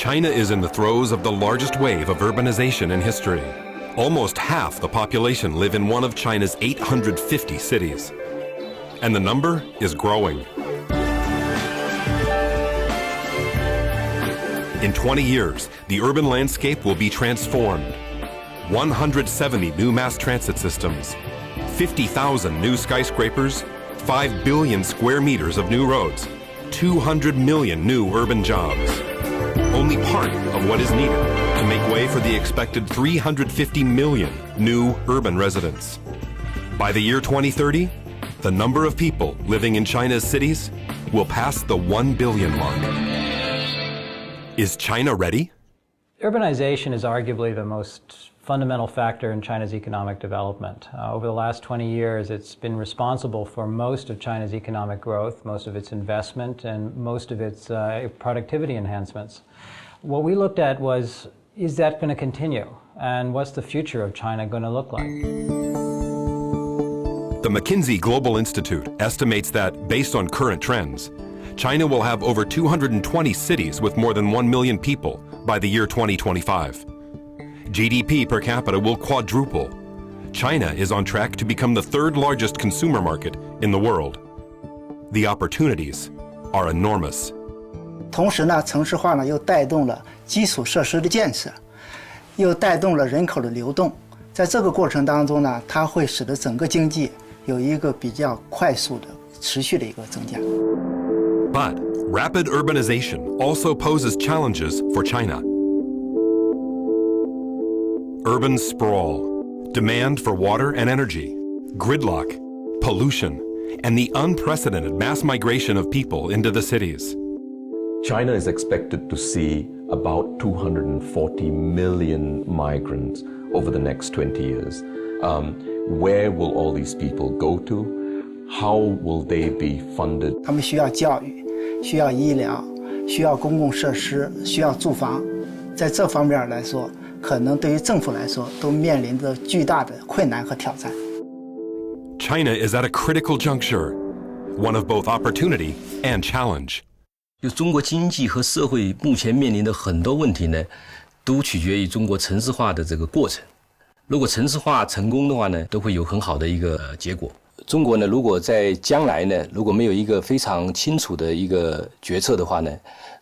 China is in the throes of the largest wave of urbanization in history. Almost half the population live in one of China's 850 cities. And the number is growing. In 20 years, the urban landscape will be transformed. 170 new mass transit systems, 50,000 new skyscrapers, 5 billion square meters of new roads, 200 million new urban jobs. Only part of what is needed to make way for the expected 350 million new urban residents. By the year 2030, the number of people living in China's cities will pass the 1 billion mark. Is China ready? Urbanization is arguably the most fundamental factor in China's economic development. Over the last 20 years, it's been responsible for most of China's economic growth, most of its investment, and most of its productivity enhancements. What we looked at was, is that going to continue? And what's the future of China going to look like? The McKinsey Global Institute estimates that, based on current trends, China will have over 220 cities with more than 1 million people by the year 2025. GDP per capita will quadruple. China is on track to become the third largest consumer market in the world. The opportunities are enormous. 同时呢，城市化呢又带动了基础设施的建设，又带动了人口的流动。在这个过程当中呢，它会使得整个经济有一个比较快速的、持续的一个增加。But rapid urbanization also poses challenges for China. Urban sprawl, demand for water and energy, gridlock, pollution, and the unprecedented mass migration of people into the cities. China is expected to see about 240 million migrants over the next 20 years. Where will all these people go to? How will they be funded? 他们需要教育，需要医疗，需要公共设施，需要住房。在这方面来说，可能对于政府来说都面临着巨大的困难和挑战。China is at a critical juncture, one of both opportunity and challenge. 就中国经济和社会目前面临的很多问题呢，都取决于中国城市化的这个过程。如果城市化成功的话呢，都会有很好的一个结果。中国呢，如果在将来呢，如果没有一个非常清楚的一个决策的话呢，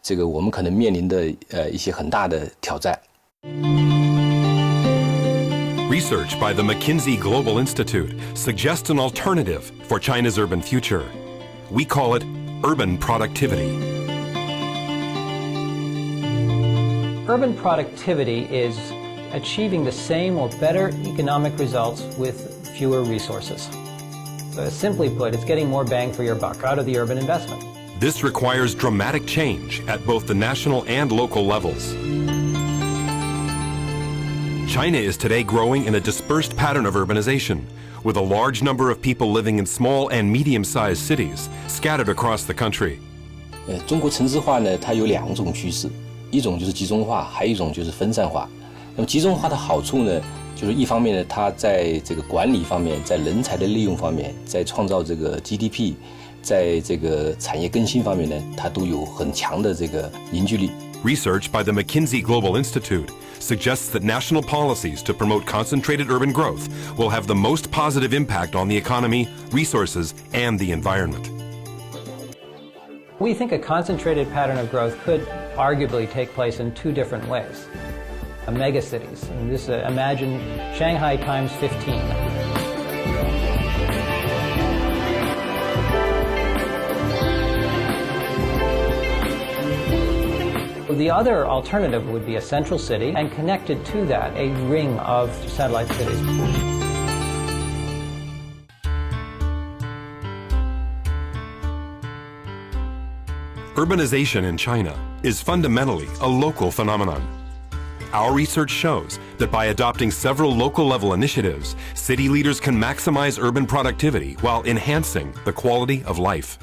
这个我们可能面临的一些很大的挑战。Research by the McKinsey Global Institute suggests an alternative for China's urban future. We call it urban productivity. Urban productivity is achieving the same or better economic results with fewer resources. Simply put, it's getting more bang for your buck out of the urban investment. This requires dramatic change at both the national and local levels. China is today growing in a dispersed pattern of urbanization, with a large number of people living in small and medium-sized cities scattered across the country. 中国城市化呢，它有两种趋势，一种就是集中化，还有一种就是分散化。那么集中化的好处呢，就是一方面呢，它在这个管理方面，在人才的利用方面，在创造这个 GDP， 在这个产业更新方面呢，它都有很强的这个凝聚力。Research by the McKinsey Global Institute suggests that national policies to promote concentrated urban growth will have the most positive impact on the economy, resources, and the environment. We think a concentrated pattern of growth could arguably take place in two different ways. Megacities. And this, imagine Shanghai times 15. The other alternative would be a central city, and connected to that, a ring of satellite cities. Urbanization in China is fundamentally a local phenomenon. Our research shows that by adopting several local-level initiatives, city leaders can maximize urban productivity while enhancing the quality of life.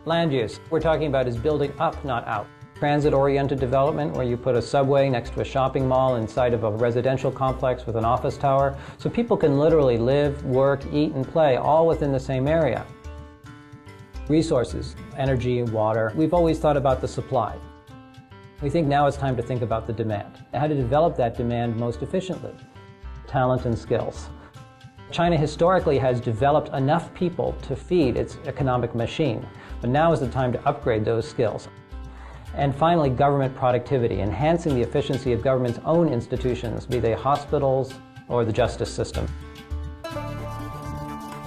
Land use, we're talking about is building up, not out. Transit-oriented development, where you put a subway next to a shopping mall inside of a residential complex with an office tower, so people can literally live, work, eat, and play all within the same area. Resources, energy, water. We've always thought about the supply. We think now it's time to think about the demand, and how to develop that demand most efficiently. Talent and skills. China historically has developed enough people to feed its economic machine, but now is the time to upgrade those skills. And finally, government productivity, enhancing the efficiency of government's own institutions, be they hospitals or the justice system.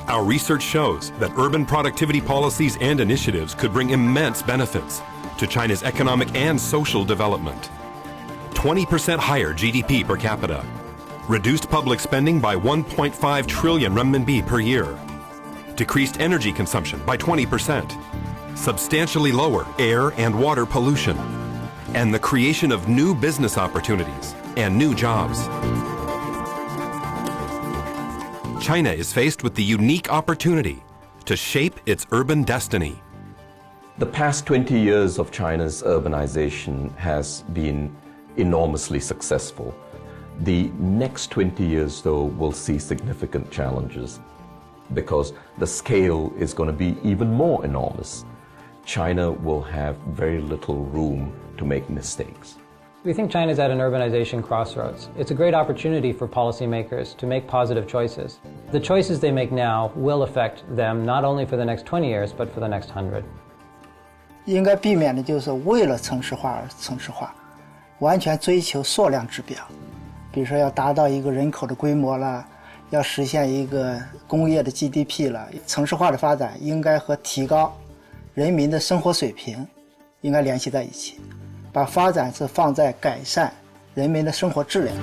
Our research shows that urban productivity policies and initiatives could bring immense benefits to China's economic and social development. 20% higher GDP per capita, reduced public spending by 1.5 trillion renminbi per year, decreased energy consumption by 20%, substantially lower air and water pollution, and the creation of new business opportunities and new jobs. China is faced with the unique opportunity to shape its urban destiny. The past 20 years of China's urbanization has been enormously successful. The next 20 years, though, will see significant challenges because the scale is going to be even more enormous. China will have very little room to make mistakes. We think China is at an urbanization crossroads. It's a great opportunity for policymakers to make positive choices. The choices they make now will affect them not only for the next 20 years, but for the next 100. 应该避免的就是为了城市化而城市化，完全追求数量指标，比如说要达到一个人口的规模了，要实现一个工业的 GDP 了。城市化的发展应该和提高人民的生活水平应该联系在一起，把发展是放在改善人民的生活质量。